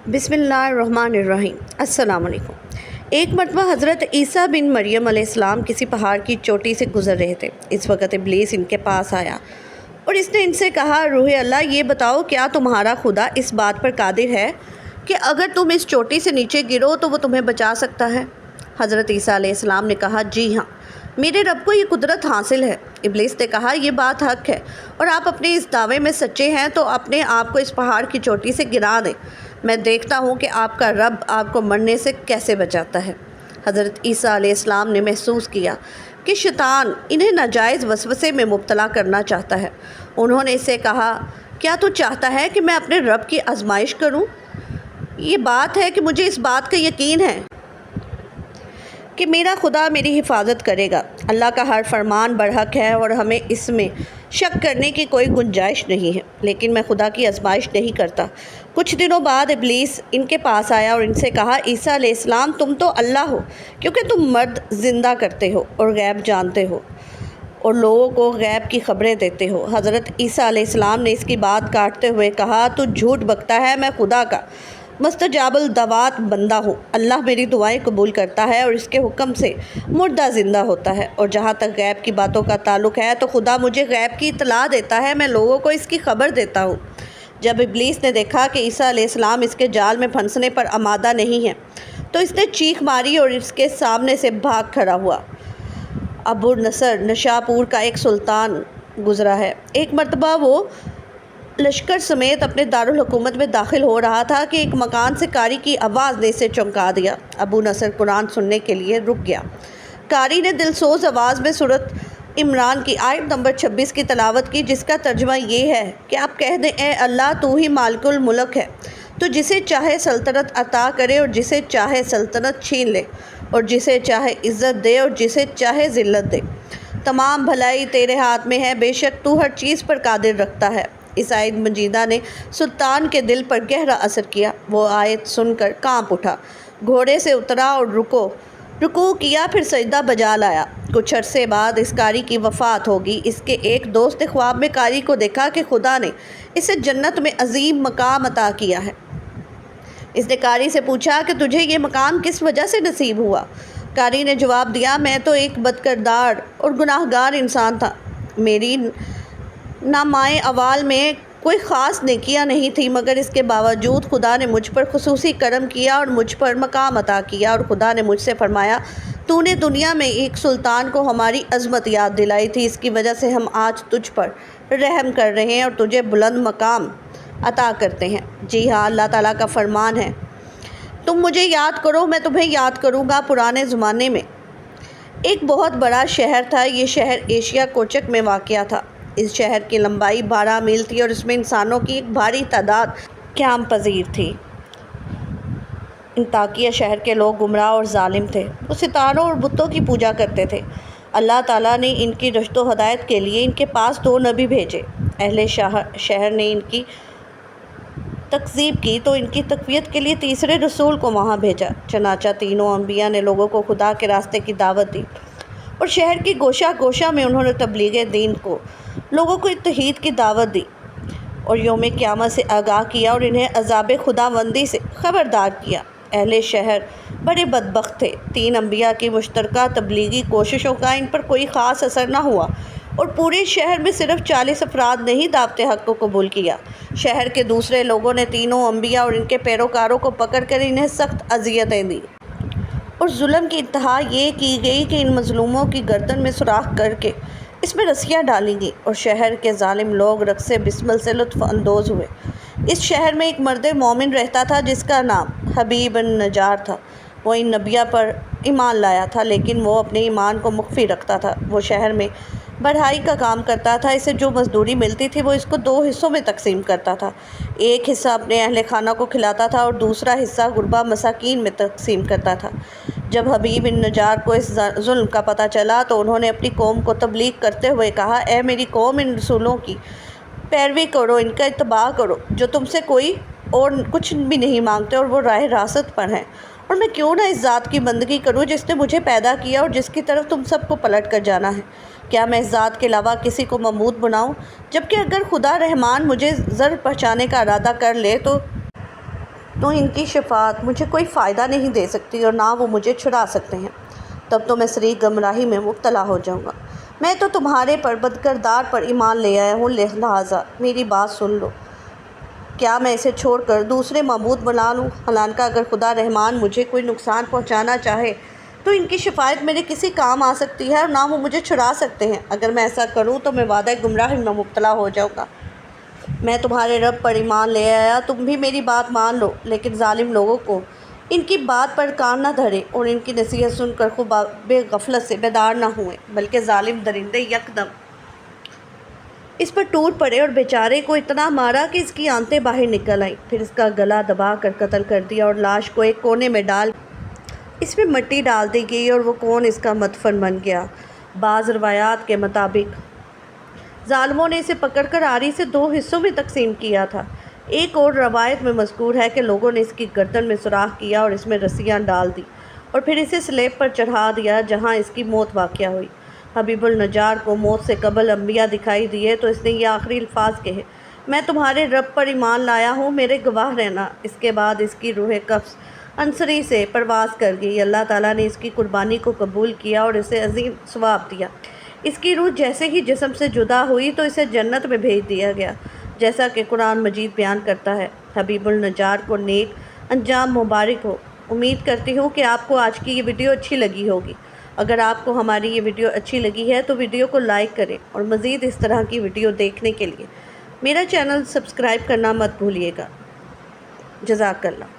بسم اللہ الرحمن الرحیم۔ السلام علیکم۔ ایک مرتبہ حضرت عیسیٰ بن مریم علیہ السلام کسی پہاڑ کی چوٹی سے گزر رہے تھے۔ اس وقت ابلیس ان کے پاس آیا اور اس نے ان سے کہا، روح اللہ، یہ بتاؤ کیا تمہارا خدا اس بات پر قادر ہے کہ اگر تم اس چوٹی سے نیچے گرو تو وہ تمہیں بچا سکتا ہے؟ حضرت عیسیٰ علیہ السلام نے کہا، جی ہاں، میرے رب کو یہ قدرت حاصل ہے۔ ابلیس نے کہا، یہ بات حق ہے اور آپ اپنے اس دعوے میں سچے ہیں تو اپنے آپ کو اس پہاڑ کی چوٹی سے گرا دیں، میں دیکھتا ہوں کہ آپ کا رب آپ کو مرنے سے کیسے بچاتا ہے۔ حضرت عیسیٰ علیہ السلام نے محسوس کیا کہ شیطان انہیں ناجائز وسوسے میں مبتلا کرنا چاہتا ہے۔ انہوں نے اسے کہا، کیا تو چاہتا ہے کہ میں اپنے رب کی آزمائش کروں؟ یہ بات ہے کہ مجھے اس بات کا یقین ہے کہ میرا خدا میری حفاظت کرے گا۔ اللہ کا ہر فرمان برحق ہے اور ہمیں اس میں شک کرنے کی کوئی گنجائش نہیں ہے، لیکن میں خدا کی آزمائش نہیں کرتا۔ کچھ دنوں بعد ابلیس ان کے پاس آیا اور ان سے کہا، عیسیٰ علیہ السلام، تم تو اللہ ہو کیونکہ تم مرد زندہ کرتے ہو اور غیب جانتے ہو اور لوگوں کو غیب کی خبریں دیتے ہو۔ حضرت عیسیٰ علیہ السلام نے اس کی بات کاٹتے ہوئے کہا، تو جھوٹ بکتا ہے، میں خدا کا مستجاب الدعوات بندہ ہوں۔ اللہ میری دعائیں قبول کرتا ہے اور اس کے حکم سے مردہ زندہ ہوتا ہے، اور جہاں تک غیب کی باتوں کا تعلق ہے تو خدا مجھے غیب کی اطلاع دیتا ہے، میں لوگوں کو اس کی خبر دیتا ہوں۔ جب ابلیس نے دیکھا کہ عیسیٰ علیہ السلام اس کے جال میں پھنسنے پر آمادہ نہیں ہے تو اس نے چیخ ماری اور اس کے سامنے سے بھاگ کھڑا ہوا۔ ابو نصر نشاپور کا ایک سلطان گزرا ہے۔ ایک مرتبہ وہ لشکر سمیت اپنے دارالحکومت میں داخل ہو رہا تھا کہ ایک مکان سے قاری کی آواز نے اسے چونکا دیا۔ ابو نصر قرآن سننے کے لیے رک گیا۔ قاری نے دلسوز آواز میں سورۃ عمران کی آیت نمبر 26 کی تلاوت کی، جس کا ترجمہ یہ ہے کہ آپ کہہ دیں، اے اللہ، تو ہی مالک الملک ہے، تو جسے چاہے سلطنت عطا کرے اور جسے چاہے سلطنت چھین لے، اور جسے چاہے عزت دے اور جسے چاہے ذلت دے۔ تمام بھلائی تیرے ہاتھ میں ہے، بے شک تو ہر چیز پر قادر رکھتا ہے۔ اس آیت مجیدہ نے سلطان کے دل پر گہرا اثر کیا۔ وہ آیت سن کر کانپ اٹھا، گھوڑے سے اترا اور رکوع کیا، پھر سجدہ بجا لایا۔ کچھ عرصے بعد اس قاری کی وفات ہوگی۔ اس کے ایک دوست نے خواب میں قاری کو دیکھا کہ خدا نے اسے جنت میں عظیم مقام عطا کیا ہے۔ اس نے قاری سے پوچھا کہ تجھے یہ مقام کس وجہ سے نصیب ہوا؟ قاری نے جواب دیا، میں تو ایک بدکردار اور گناہ گار انسان تھا۔ میری نامۂ اعمال میں کوئی خاص نیکیاں نہیں تھی، مگر اس کے باوجود خدا نے مجھ پر خصوصی کرم کیا اور مجھ پر مقام عطا کیا، اور خدا نے مجھ سے فرمایا، تو نے دنیا میں ایک سلطان کو ہماری عظمت یاد دلائی تھی، اس کی وجہ سے ہم آج تجھ پر رحم کر رہے ہیں اور تجھے بلند مقام عطا کرتے ہیں۔ جی ہاں، اللہ تعالیٰ کا فرمان ہے، تم مجھے یاد کرو، میں تمہیں یاد کروں گا۔ پرانے زمانے میں ایک بہت بڑا شہر تھا۔ یہ شہر ایشیا کوچک میں واقع تھا۔ اس شہر کی لمبائی 12 میل تھی اور اس میں انسانوں کی ایک بھاری تعداد قیام پذیر تھی۔ انطاکیہ شہر کے لوگ گمراہ اور ظالم تھے۔ وہ ستاروں اور بتوں کی پوجا کرتے تھے۔ اللہ تعالیٰ نے ان کی رشد و ہدایت کے لیے ان کے پاس 2 نبی بھیجے۔ اہل شہر نے ان کی تکذیب کی تو ان کی تقویت کے لیے تیسرے رسول کو وہاں بھیجا۔ چنانچہ تینوں انبیاء نے لوگوں کو خدا کے راستے کی دعوت دی اور شہر کی گوشہ گوشہ میں انہوں نے تبلیغ دین کو لوگوں کو توحید کی دعوت دی اور یوم قیامت سے آگاہ کیا اور انہیں عذاب خداوندی سے خبردار کیا۔ اہل شہر بڑے بدبخت تھے۔ 3 انبیاء کی مشترکہ تبلیغی کوششوں کا ان پر کوئی خاص اثر نہ ہوا اور پورے شہر میں صرف 40 افراد نے ہی دعوت حق کو قبول کیا۔ شہر کے دوسرے لوگوں نے تینوں انبیاء اور ان کے پیروکاروں کو پکڑ کر انہیں سخت اذیتیں دیں اور ظلم کی انتہا یہ کی گئی کہ ان مظلوموں کی گردن میں سوراخ کر کے اس میں رسیاں ڈالی گئیں اور شہر کے ظالم لوگ رقص بسمل سے لطف اندوز ہوئے۔ اس شہر میں ایک مرد مومن رہتا تھا جس کا نام حبیب بن نجار تھا۔ وہ ان نبیوں پر ایمان لایا تھا، لیکن وہ اپنے ایمان کو مخفی رکھتا تھا۔ وہ شہر میں بڑھائی کا کام کرتا تھا۔ اسے جو مزدوری ملتی تھی وہ اس کو 2 حصوں میں تقسیم کرتا تھا۔ ایک حصہ اپنے اہل خانہ کو کھلاتا تھا اور دوسرا حصہ غربا مساکین میں تقسیم کرتا تھا۔ جب حبیب بن نجار کو اس ظلم کا پتہ چلا تو انہوں نے اپنی قوم کو تبلیغ کرتے ہوئے کہا، اے میری قوم، ان رسولوں کی پیروی کرو، ان کا اتباع کرو جو تم سے کوئی اور کچھ بھی نہیں مانگتے اور وہ راہ راست پر ہیں، اور میں کیوں نہ اس ذات کی بندگی کروں جس نے مجھے پیدا کیا اور جس کی طرف تم سب کو پلٹ کر جانا ہے۔ کیا میں اس ذات کے علاوہ کسی کو معبود بناؤں؟ جبکہ اگر خدا رحمان مجھے زر پہنچانے کا ارادہ کر لے تو تو ان کی شفاعت مجھے کوئی فائدہ نہیں دے سکتی اور نہ وہ مجھے چھڑا سکتے ہیں، تب تو میں سری گمراہی میں مبتلا ہو جاؤں گا۔ میں تو تمہارے پر بدکردار پر ایمان لے آیا ہوں، لہٰذا میری بات سن لو۔ کیا میں اسے چھوڑ کر دوسرے معبود بنا لوں؟ حالانکہ اگر خدا رحمان مجھے کوئی نقصان پہنچانا چاہے تو ان کی شفاعت میرے کسی کام آ سکتی ہے اور نہ وہ مجھے چھڑا سکتے ہیں۔ اگر میں ایسا کروں تو میں وعدہ گمراہی میں مبتلا ہو جاؤں گا۔ میں تمہارے رب پر ایمان لے آیا، تم بھی میری بات مان لو، لیکن ظالم لوگوں کو ان کی بات پر کان نہ دھرے اور ان کی نصیحت سن کر خود بے غفلت سے بیدار نہ ہوئے، بلکہ ظالم درندے یکدم اس پر ٹوٹ پڑے اور بیچارے کو اتنا مارا کہ اس کی آنتیں باہر نکل آئیں، پھر اس کا گلا دبا کر قتل کر دیا اور لاش کو ایک کونے میں ڈال اس میں مٹی ڈال دی گئی اور وہ کون اس کا مدفن بن گیا۔ بعض روایات کے مطابق ظالموں نے اسے پکڑ کر آری سے 2 حصوں میں تقسیم کیا تھا۔ ایک اور روایت میں مذکور ہے کہ لوگوں نے اس کی گردن میں سوراخ کیا اور اس میں رسیاں ڈال دی اور پھر اسے سلیب پر چڑھا دیا جہاں اس کی موت واقع ہوئی۔ حبیب النجار کو موت سے قبل انبیاء دکھائی دیے تو اس نے یہ آخری الفاظ کہے، میں تمہارے رب پر ایمان لایا ہوں، میرے گواہ رہنا۔ اس کے بعد اس کی روح قدس عنصری سے پرواز کر گئی۔ اللہ تعالیٰ نے اس کی قربانی کو قبول کیا اور اسے عظیم ثواب دیا۔ اس کی روح جیسے ہی جسم سے جدا ہوئی تو اسے جنت میں بھیج دیا گیا، جیسا کہ قرآن مجید بیان کرتا ہے۔ حبیب النجار کو نیک انجام مبارک ہو۔ امید کرتی ہوں کہ آپ کو آج کی یہ ویڈیو اچھی لگی ہوگی۔ اگر آپ کو ہماری یہ ویڈیو اچھی لگی ہے تو ویڈیو کو لائک کریں اور مزید اس طرح کی ویڈیو دیکھنے کے لیے میرا چینل سبسکرائب کرنا مت بھولیے گا۔ جزاک اللہ۔